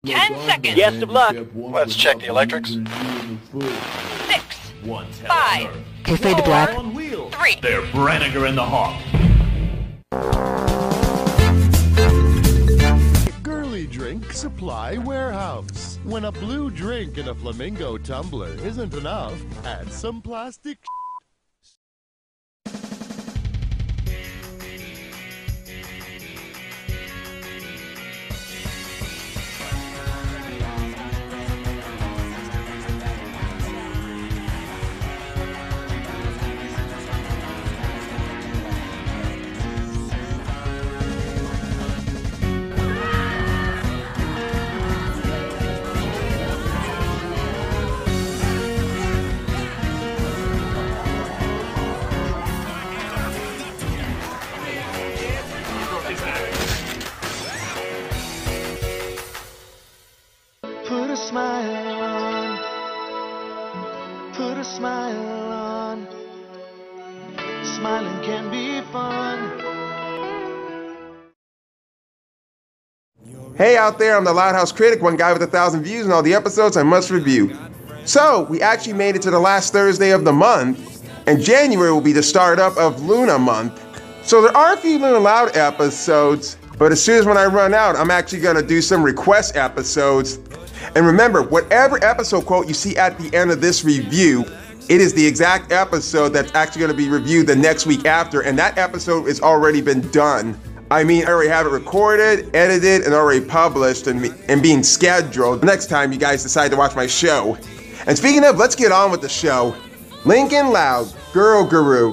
10 seconds. Yes, of luck. Let's check the electrics. 6, 5, Okay, fade to black. 3. They're Branniger in the Hawk. Girly Drink Supply Warehouse. When a blue drink in a flamingo tumbler isn't enough, add some plastic. Put a smile on. Put a smile on. Smiling can be fun. Hey out there, I'm the Loud House Critic, one guy with 1,000 views and all the episodes I must review. So, we actually made it to the last Thursday of the month, and January will be the start up of Luna month. So there are a few Luna Loud episodes, but as soon as when I run out, I'm actually gonna do some request episodes. And remember, whatever episode quote you see at the end of this review, it is the exact episode that's actually going to be reviewed the next week after, and that episode has already been done. I mean, I already have it recorded, edited, and already published and being scheduled the next time you guys decide to watch my show. And speaking of, let's get on with the show. Lincoln Loud, Girl Guru,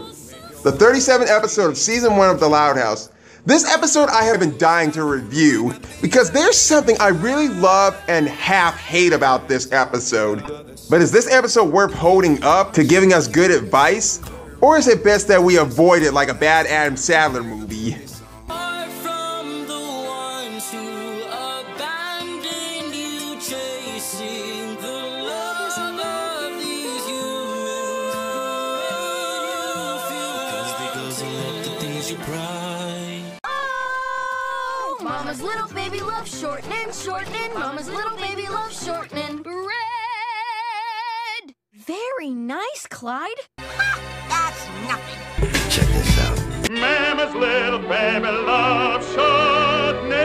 the 37th episode of Season 1 of The Loud House. This episode I have been dying to review because there's something I really love and half hate about this episode. But is this episode worth holding up to giving us good advice? Or is it best that we avoid it like a bad Adam Sandler movie? Mama's little baby loves shortening, shortening. Mama's little baby loves shortening. Bread! Very nice, Clyde. That's nothing. Check this out. Mama's little baby loves shortening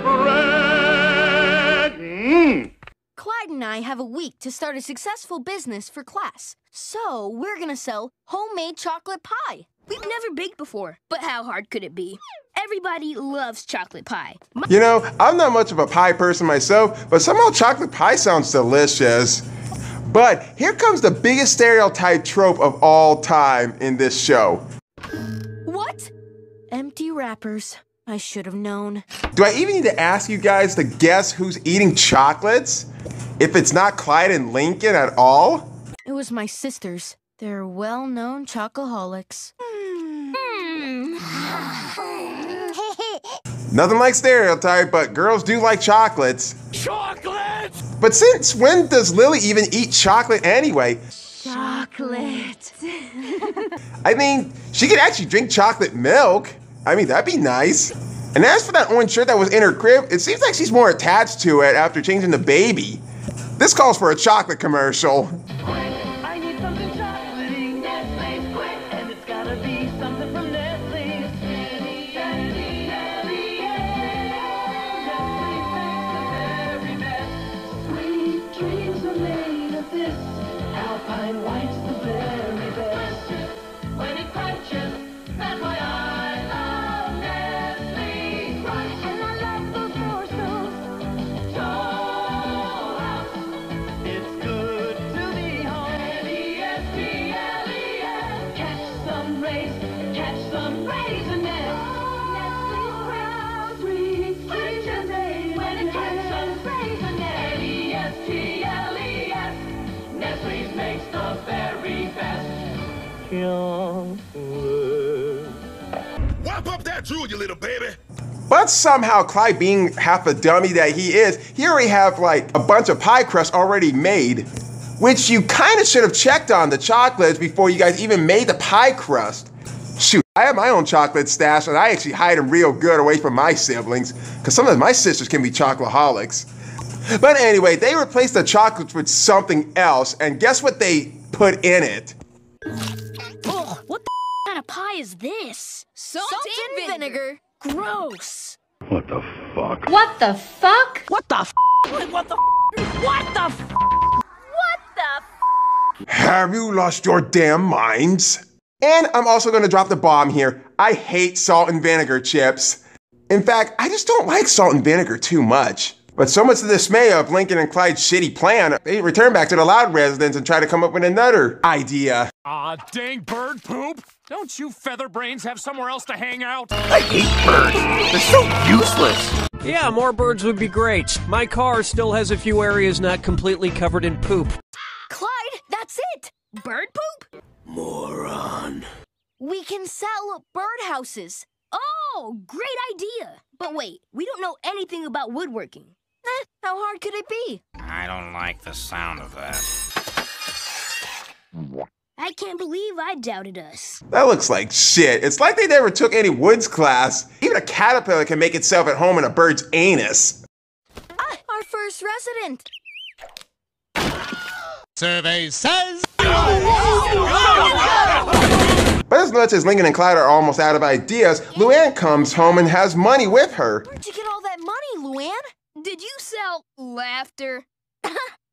bread. Clyde and I have a week to start a successful business for class. So we're gonna sell homemade chocolate pie. We've never baked before, but how hard could it be? Everybody loves chocolate pie. You know, I'm not much of a pie person myself, but somehow chocolate pie sounds delicious. But here comes the biggest stereotype trope of all time in this show. What? Empty wrappers. I should have known. Do I even need to ask you guys to guess who's eating chocolates? If it's not Clyde and Lincoln at all? It was my sisters. They're well-known chocoholics. Nothing like stereotype, but girls do like chocolates. Chocolates! But since when does Lily even eat chocolate anyway? Chocolate. I mean, she could actually drink chocolate milk. I mean, that'd be nice. And as for that orange shirt that was in her crib, it seems like she's more attached to it after changing the baby. This calls for a chocolate commercial. I need something chocolatey, Nestle's quick, and it's gotta be something from Nestle's. Nestle's makes the very best. Sweet dreams are made of this. Alpine White's the very best. When it crunches, that's why I love Nestle's Crunch. And I love those morsels. It's good to be home. Nestles. Catch some raisinets. Nestle's Crunch. Sweet raisinets. When it catch some raisinets. Nestles. Nestle's makes the very best. Whop up that drool, you little baby. But somehow Clyde, being half a dummy that he is, he already have like a bunch of pie crust already made, which you kind of should have checked on the chocolates before you guys even made the pie crust. Shoot, I have my own chocolate stash, and I actually hide them real good away from my siblings, because sometimes my sisters can be chocoholics. But anyway, they replaced the chocolates with something else, and guess what they put in it? Oh, what the kind of pie is this? Salt and vinegar. Gross. What the fuck? What the fuck? What the f? What the f? What the f? What the Have you lost your damn minds? And I'm also gonna drop the bomb here. I hate salt and vinegar chips. In fact, I just don't like salt and vinegar too much. But so much to the dismay of Lincoln and Clyde's shitty plan, they return back to the Loud residence and try to come up with another idea. Aw, dang bird poop! Don't you featherbrains have somewhere else to hang out? I hate birds. They're so useless. Yeah, more birds would be great. My car still has a few areas not completely covered in poop. Clyde, that's it. Bird poop? Moron. We can sell birdhouses. Oh, great idea. But wait, we don't know anything about woodworking. How hard could it be? I don't like the sound of that. I can't believe I doubted us. That looks like shit. It's like they never took any woods class. Even a caterpillar can make itself at home in a bird's anus. Ah, our first resident. Survey says... But as much as Lincoln and Clyde are almost out of ideas, Luann comes home and has money with her. Where'd you get all that money, Luann? Did you sell laughter?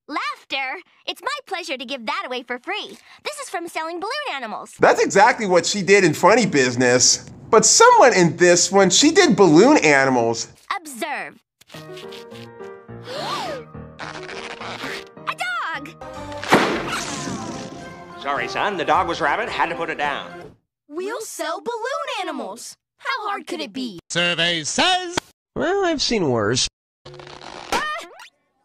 Laughter? It's my pleasure to give that away for free. This is from selling balloon animals. That's exactly what she did in Funny Business. But someone in this one, she did balloon animals. Observe. A dog! Sorry, son. The dog was rabid. Had to put it down. We'll sell balloon animals. How hard could it be? Survey says... Well, I've seen worse.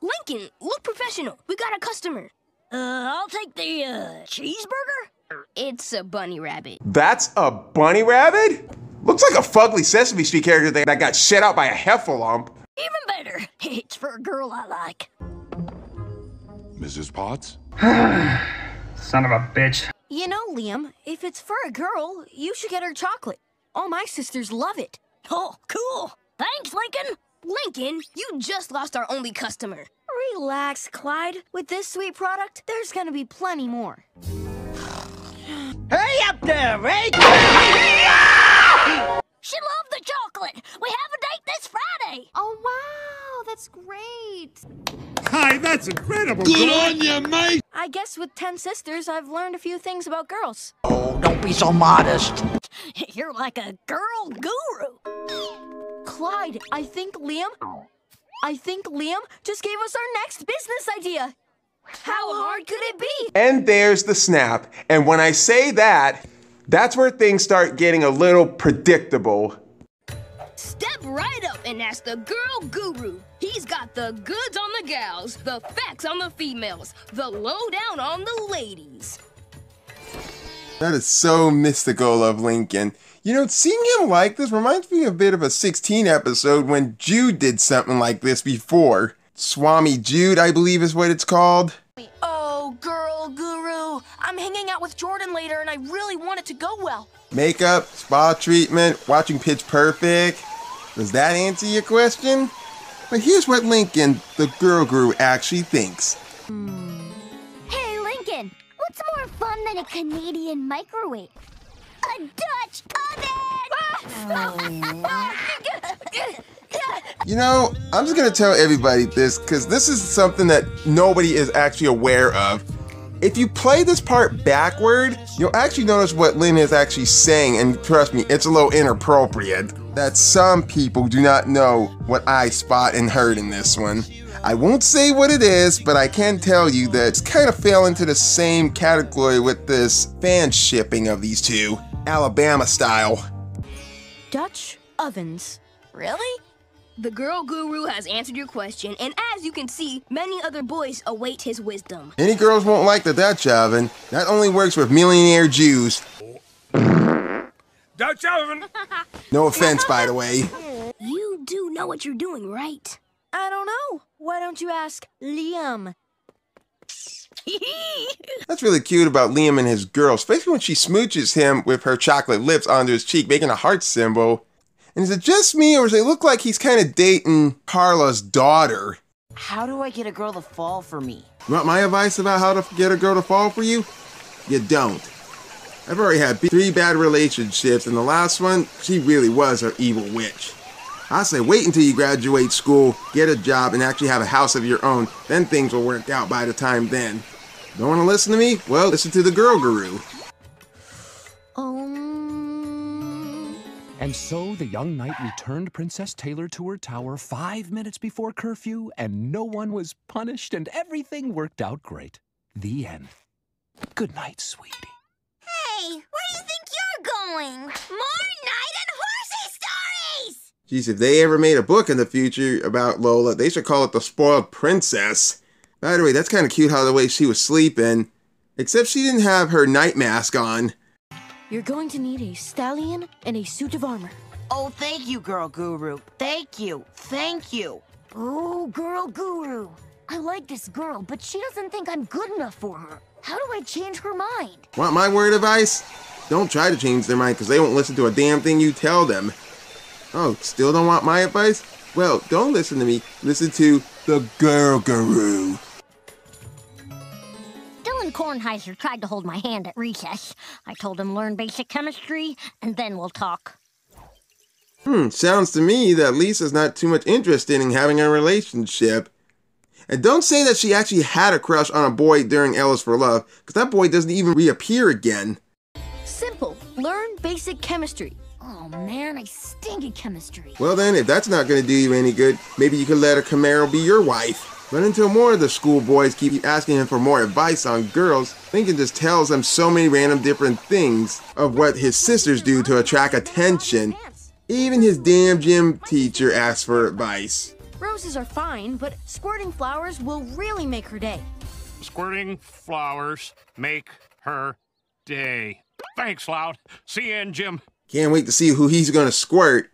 Lincoln, look professional. We got a customer. I'll take the, cheeseburger? It's a bunny rabbit. That's a bunny rabbit? Looks like a fugly Sesame Street character that got shit out by a heffalump. Even better. It's for a girl I like. Mrs. Potts? Son of a bitch. You know, Liam, if it's for a girl, you should get her chocolate. All my sisters love it. Oh, cool. Thanks, Lincoln. Lincoln, you just lost our only customer. Relax, Clyde. With this sweet product, there's gonna be plenty more. Hurry up there, Ray! She loved the chocolate. We have a date this Friday. Oh, wow, that's great. Hi, that's incredible. Good on you, mate! I guess with 10 sisters, I've learned a few things about girls. Oh, don't be so modest. You're like a girl guru. Clyde, I think Liam just gave us our next business idea. How hard could it be? And there's the snap. And when I say that, that's where things start getting a little predictable. Step right up and ask the girl guru. He's got the goods on the gals, the facts on the females, the lowdown on the ladies. That is so mystical of Lincoln. You know, seeing him like this reminds me a bit of a 16 episode when Jude did something like this before. Swami Jude, I believe is what it's called. Oh, girl guru, I'm hanging out with Jordan later and I really want it to go well. Makeup, spa treatment, watching Pitch Perfect. Does that answer your question? But here's what Lincoln, the girl guru, actually thinks. Hey, Lincoln, what's more fun than a Canadian microwave? A Dutch oven! You know, I'm just gonna tell everybody this, because this is something that nobody is actually aware of. If you play this part backward, you'll actually notice what Lynn is actually saying, and trust me, it's a little inappropriate. That some people do not know what I spot and heard in this one. I won't say what it is, but I can tell you that it's kind of fell into the same category with this fan shipping of these two, Alabama style. Dutch ovens. Really? The girl guru has answered your question, and as you can see, many other boys await his wisdom. Any girls won't like the Dutch oven. That only works with millionaire Jews. Dutch oven. No offense, by the way. You do know what you're doing, right? I don't know. Why don't you ask Liam? That's really cute about Liam and his girl, especially when she smooches him with her chocolate lips onto his cheek, making a heart symbol. And is it just me, or does it look like he's kind of dating Carla's daughter? How do I get a girl to fall for me? You want my advice about how to get a girl to fall for you? You don't. I've already had 3 bad relationships, and the last one, she really was an evil witch. I say wait until you graduate school, get a job, and actually have a house of your own. Then things will work out by the time then. Don't want to listen to me? Well, listen to the Girl Guru. And so the young knight returned Princess Taylor to her tower 5 minutes before curfew, and no one was punished, and everything worked out great. The end. Good night, sweetie. Hey, where do you think you're going? More night and horsey stories! Geez, if they ever made a book in the future about Lola, they should call it The Spoiled Princess. By the way, that's kind of cute how the way she was sleeping. Except she didn't have her night mask on. You're going to need a stallion and a suit of armor. Oh, thank you, Girl Guru. Thank you. Thank you. Ooh, Girl Guru. I like this girl, but she doesn't think I'm good enough for her. How do I change her mind? Want my word of advice? Don't try to change their mind, because they won't listen to a damn thing you tell them. Oh, still don't want my advice? Well, don't listen to me. Listen to the Girl Guru. Kornheiser tried to hold my hand at recess. I told him learn basic chemistry, and then we'll talk. Sounds to me that Lisa's not too much interested in having a relationship. And don't say that she actually had a crush on a boy during Alice for Love, because that boy doesn't even reappear again. Simple. Learn basic chemistry. Oh man, I stink at chemistry. Well then, if that's not going to do you any good, maybe you could let a Camaro be your wife. But until more of the schoolboys keep asking him for more advice on girls, Lincoln just tells them so many random different things of what his sisters do to attract attention. Even his damn gym teacher asks for advice. Roses are fine, but squirting flowers will really make her day. Squirting flowers make her day. Thanks, Loud. See you in gym. Can't wait to see who he's gonna squirt.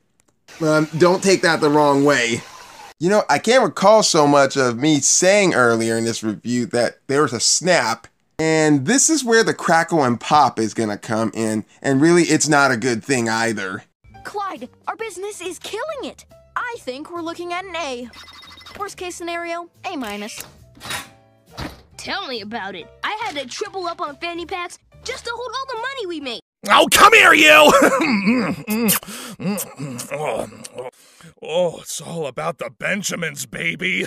Don't take that the wrong way. You know, I can't recall so much of me saying earlier in this review that there was a snap, and this is where the crackle and pop is gonna come in, and really it's not a good thing either. Clyde, our business is killing it. I think we're looking at an A. Worst case scenario, A-. Tell me about it. I had to triple up on fanny packs just to hold all the money we made. Oh, come here, you! Oh, it's all about the Benjamins, baby.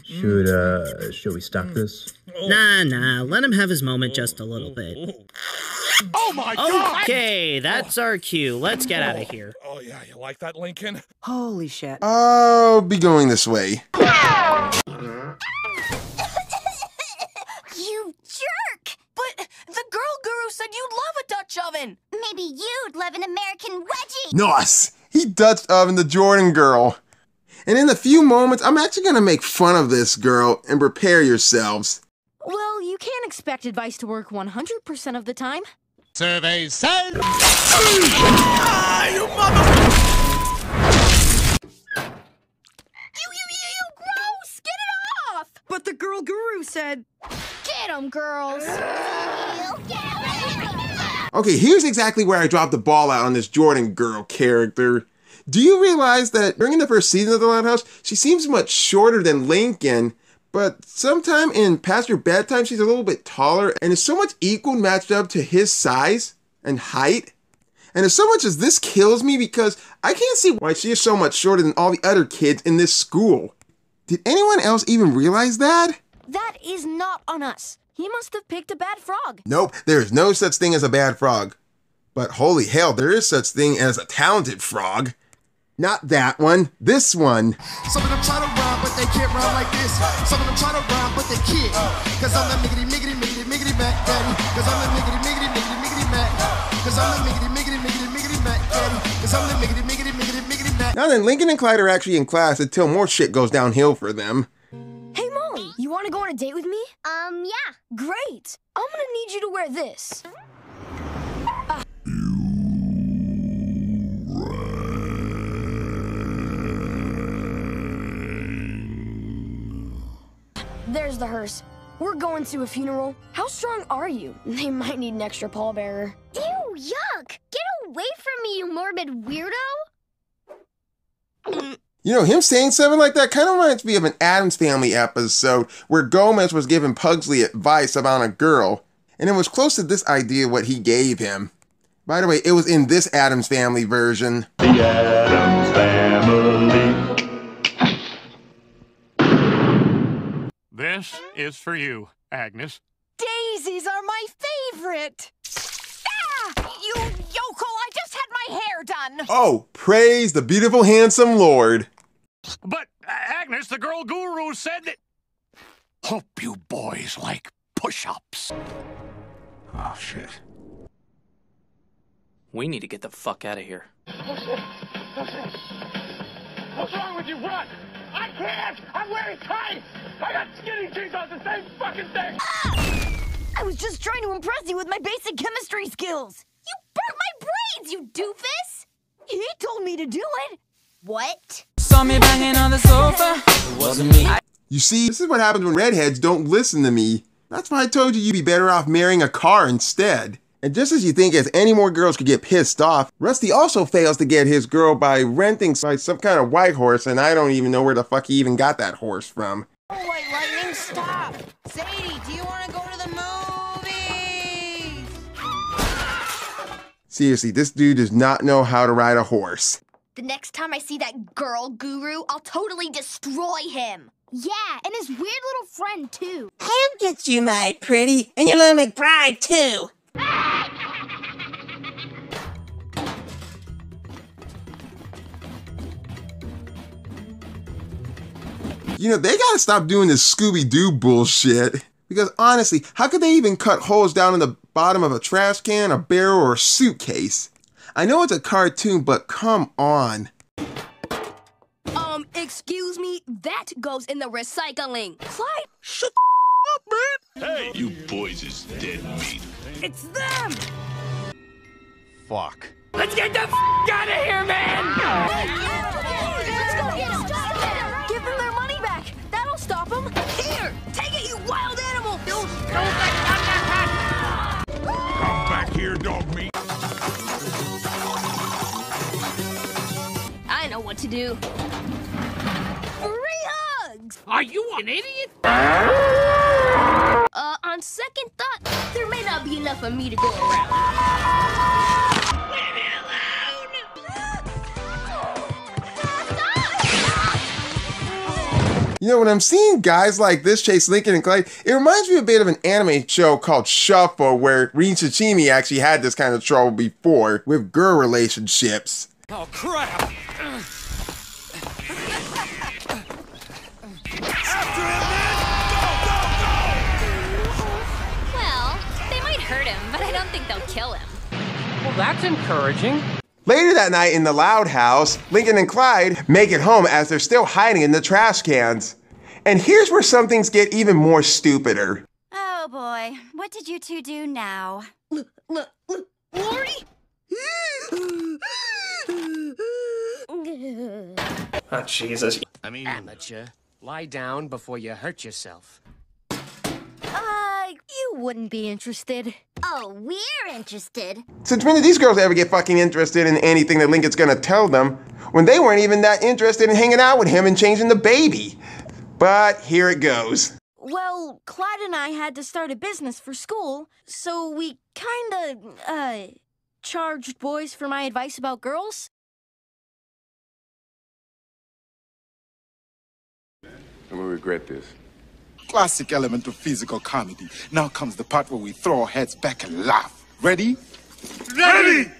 Should we stop this? Nah, let him have his moment just a little bit. Oh my God! Okay, that's our cue. Let's get out of here. Oh yeah, you like that, Lincoln? Holy shit. I'll be going this way. You jerk! But the Girl Guru said you'd love a Dutch oven. Maybe you'd love an American wedgie. Nice! He Dutch ovened the Jordan girl. And in a few moments, I'm actually gonna make fun of this girl, and prepare yourselves. Well, you can't expect advice to work 100% of the time. Survey says... You mother... You, gross! Get it off! But the Girl Guru said, get 'em, girls! Okay, here's exactly where I dropped the ball out on this Jordan girl character. Do you realize that during the first season of The Lighthouse, she seems much shorter than Lincoln, but sometime in Past Your Bedtime, she's a little bit taller and is so much equal matched up to his size and height? And as so much as this kills me because I can't see why she is so much shorter than all the other kids in this school. Did anyone else even realize that? That is not on us. He must have picked a bad frog. Nope, there is no such thing as a bad frog. But holy hell, there is such thing as a talented frog. Not that one, this one. Some of them try to rhyme, but they can't rhyme like this. Some of them try to rhyme, but they can't. Cause I'm the miggity, miggity, miggity, miggity, Mac Daddy. Cause I'm the miggity, miggity, miggity, miggity, Mac. Cause I'm the miggity, miggity, miggity, miggity, Mac Daddy. Cause I'm the miggity, miggity, miggity, miggity, Mac. Now then, Lincoln and Clyde are actually in class until more shit goes downhill for them. Hey, Molly, you want to go on a date with me? Yeah. Great. I'm gonna need you to wear this. There's the hearse. We're going to a funeral. How strong are you? They might need an extra pallbearer. Ew, yuck! Get away from me, you morbid weirdo! You know, him saying something like that kind of reminds me of an Addams Family episode where Gomez was giving Pugsley advice about a girl, and it was close to this idea what he gave him. By the way, it was in this Addams Family version. The Addams Family. This is for you, Agnes. Daisies are my favorite. Ah! You yokel, I just had my hair done. Oh, praise the beautiful, handsome Lord. But, Agnes, the girl guru said that... Hope you boys like push-ups. Oh, shit. We need to get the fuck out of here. What's wrong with you? Run! I can't! I'm wearing tights! I got skinny jeans on the same fucking thing! I was just trying to impress you with my basic chemistry skills. You burnt my braids, you doofus! He told me to do it. What? Saw me banging on the sofa. It wasn't me. You see, this is what happens when redheads don't listen to me. That's why I told you you'd be better off marrying a car instead. And just as you think as any more girls could get pissed off, Rusty also fails to get his girl by renting by some kind of white horse, and I don't even know where the fuck he even got that horse from. Oh, White Lightning, stop! Sadie, do you want to go to the movies? Seriously, this dude does not know how to ride a horse. The next time I see that girl guru, I'll totally destroy him. Yeah, and his weird little friend, too. I'll get you, my pretty, and your little McBride, too. You know, they gotta stop doing this Scooby-Doo bullshit. Because honestly, how could they even cut holes down in the bottom of a trash can, a barrel, or a suitcase? I know it's a cartoon, but come on. Excuse me, that goes in the recycling. Clyde, shut up, man! Hey, you boys is dead meat. It's them! Fuck. Let's get the out of here, man! Let's go get them! Give them their money back! That'll stop them! Here! Take it, you wild animal! Come back here, dog meat. I know what to do. Free hugs! Are you an idiot? On second thought, there may not be enough of me to go around. Leave me alone! You know, when I'm seeing guys like this chase Lincoln and Clyde, it reminds me a bit of an anime show called Shuffle, where Rin Sashimi actually had this kind of trouble before with girl relationships. Oh, crap! After him, man! Go, Well, they might hurt him, but I don't think they'll kill him. Well, that's encouraging. Later that night in the Loud House, Lincoln and Clyde make it home as they're still hiding in the trash cans. And here's where some things get even more stupider. Oh boy, what did you two do now? Lordy? Oh, Jesus. I mean, amateur, lie down before you hurt yourself. You wouldn't be interested. Oh, we're interested. Since when did these girls ever get fucking interested in anything that Lincoln's gonna tell them, when they weren't even that interested in hanging out with him and changing the baby? But here it goes. Well, Clyde and I had to start a business for school, so we kinda, charged boys for my advice about girls. I'm gonna regret this. Classic element of physical comedy. Now comes the part where we throw our heads back and laugh. Ready? Ready!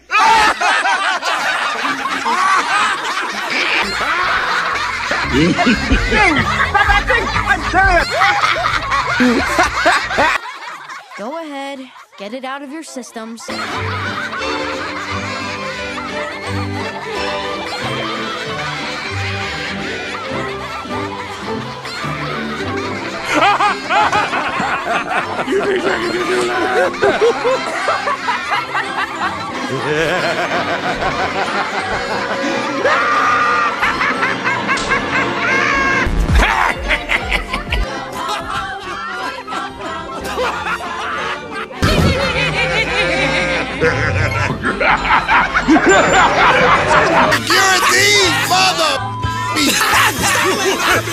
Go ahead, get it out of your systems. You think I can do that?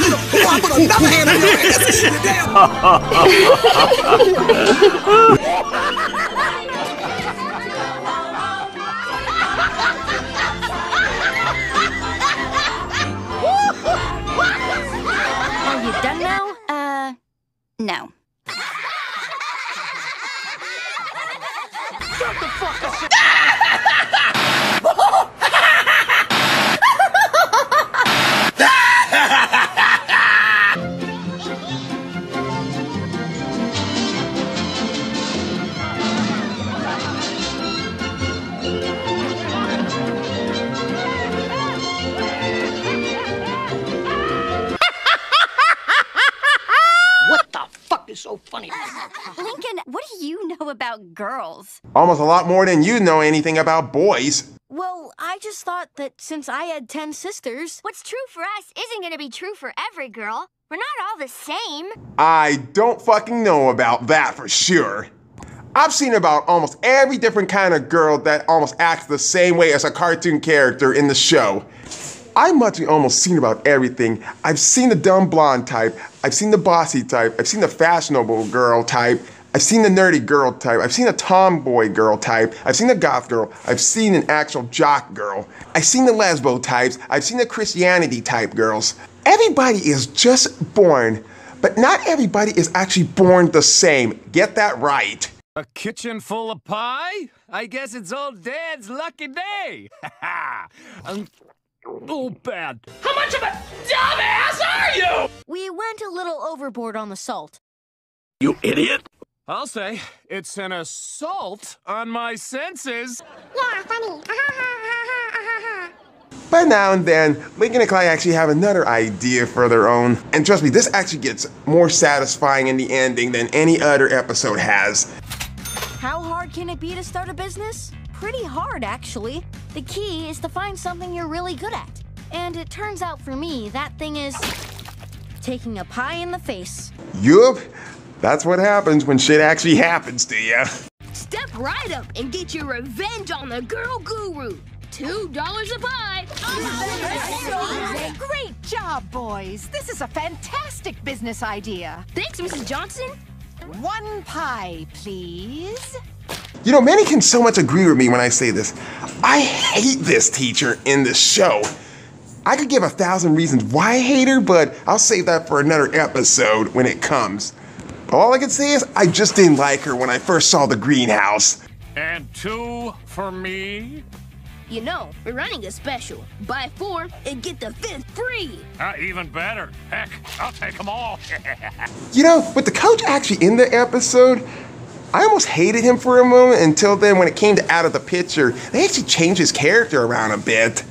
I put another hand on your ass. Are you done now? No. Shut the fuck up! What the fuck is so funny? Lincoln, what do you know about girls? Almost a lot more than you know anything about boys. Well, I just thought that since I had 10 sisters... What's true for us isn't gonna be true for every girl. We're not all the same. I don't fucking know about that for sure. I've seen about almost every different kind of girl that almost acts the same way as a cartoon character in the show. I've much almost seen about everything. I've seen the dumb blonde type, I've seen the bossy type, I've seen the fashionable girl type, I've seen the nerdy girl type, I've seen a tomboy girl type, I've seen the goth girl, I've seen an actual jock girl, I've seen the lesbo types, I've seen the Christianity type girls. Everybody is just born, but not everybody is actually born the same. Get that right. A kitchen full of pie? I guess it's old Dad's lucky day. Oh, bad. How much of a dumbass are you? We went a little overboard on the salt. You idiot. I'll say, it's an assault on my senses. Yeah, funny. But now and then, Lincoln and Clyde actually have another idea for their own. And trust me, this actually gets more satisfying in the ending than any other episode has. How hard can it be to start a business? Pretty hard, actually. The key is to find something you're really good at. And it turns out for me, that thing is taking a pie in the face. Yup, that's what happens when shit actually happens to you. Step right up and get your revenge on the girl guru. $2 a pie. Great job, boys. This is a fantastic business idea. Thanks, Mrs. Johnson. 1 pie, please. You know, many can so much agree with me when I say this. I hate this teacher in this show. I could give 1,000 reasons why I hate her, but I'll save that for another episode when it comes. All I can say is I just didn't like her when I first saw the greenhouse. And 2 for me? You know, we're running a special. Buy 4 and get the 5th free. Even better. Heck, I'll take them all. You know, with the coach actually in the episode, I almost hated him for a moment until then when it came to out of the picture, they actually changed his character around a bit,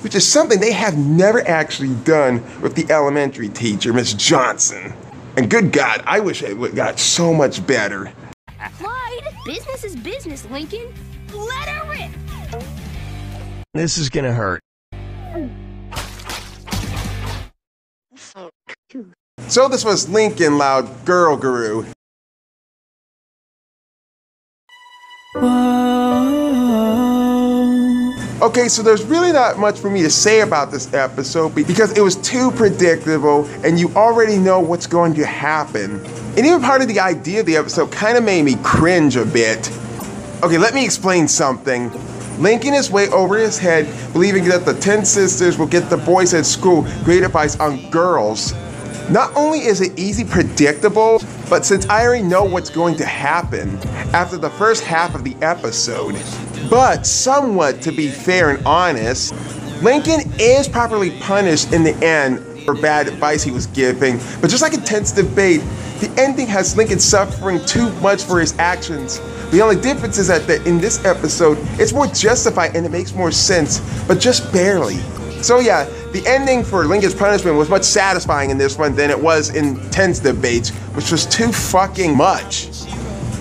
which is something they have never actually done with the elementary teacher, Miss Johnson. And good God, I wish it would got so much better. Clyde, business is business, Lincoln. Let her rip. This is gonna hurt. So this was Lincoln Loud Girl Guru. Okay, so there's really not much for me to say about this episode because it was too predictable and you already know what's going to happen. And even part of the idea of the episode kind of made me cringe a bit. Okay, let me explain something. Lincoln is way over his head, believing that the 10 sisters will get the boys at school great advice on girls. Not only is it easy predictable, but since I already know what's going to happen after the first half of the episode, but somewhat to be fair and honest, Lincoln is properly punished in the end for bad advice he was giving, but just like intense debate, the ending has Lincoln suffering too much for his actions. The only difference is that in this episode, it's more justified and it makes more sense, but just barely. So yeah, the ending for Lincoln's punishment was much satisfying in this one than it was in Ten's debates, which was too fucking much.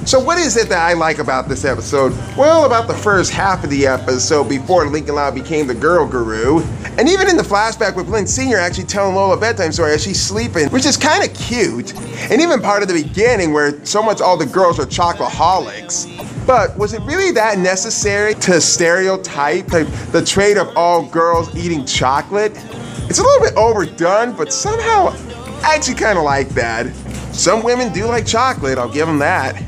So what is it that I like about this episode? Well, about the first half of the episode before Lincoln Loud became the girl guru. And even in the flashback with Lynn Sr. actually telling Lola a bedtime story as she's sleeping, which is kind of cute. And even part of the beginning where so much all the girls are chocoholics. But was it really that necessary to stereotype the trait of all girls eating chocolate? It's a little bit overdone, but somehow I actually kind of like that. Some women do like chocolate, I'll give them that.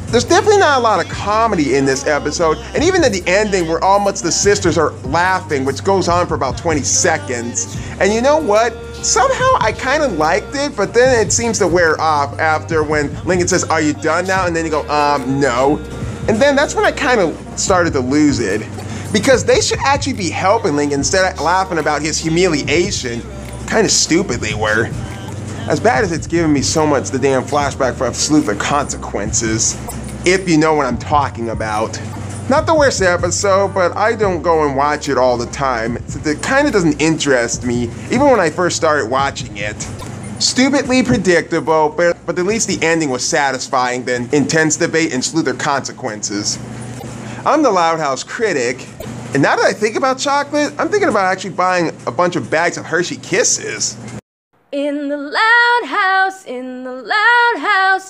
There's definitely not a lot of comedy in this episode, and even at the ending where almost the sisters are laughing, which goes on for about 20 seconds. And you know what? Somehow I kind of liked it, but then it seems to wear off after when Lincoln says, "Are you done now?" And then you go, no. And then that's when I kind of started to lose it. Because they should actually be helping Lincoln instead of laughing about his humiliation. Kind of stupid they were. As bad as it's given me so much the damn flashback for a Sleuth of Consequences. If you know what I'm talking about. Not the worst episode, but I don't go and watch it all the time. It kind of doesn't interest me, even when I first started watching it. Stupidly predictable, but at least the ending was satisfying than intense debate and Sleuth of Consequences. I'm the Loud House Critic, and now that I think about chocolate, I'm thinking about actually buying a bunch of bags of Hershey Kisses. In the loud house,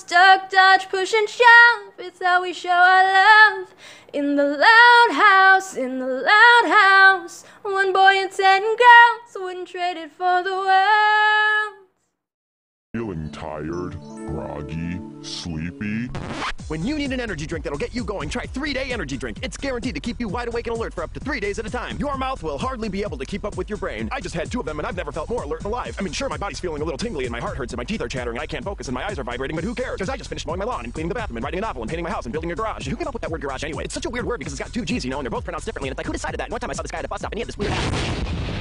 duck, dodge, push and shove, it's how we show our love. In the loud house, one boy and 10 girls wouldn't trade it for the world. Feeling tired, groggy, sleepy? When you need an energy drink that'll get you going, try 3-Day Energy Drink. It's guaranteed to keep you wide awake and alert for up to 3 days at a time. Your mouth will hardly be able to keep up with your brain. I just had 2 of them and I've never felt more alert and alive. I mean, sure, my body's feeling a little tingly and my heart hurts and my teeth are chattering and I can't focus and my eyes are vibrating, but who cares? Because I just finished mowing my lawn and cleaning the bathroom and writing a novel and painting my house and building a garage. Who came up with that word garage anyway? It's such a weird word because it's got 2 G's, you know, and they're both pronounced differently, and it's like, who decided that? And one time I saw this guy at a bus stop and he had this weird hat.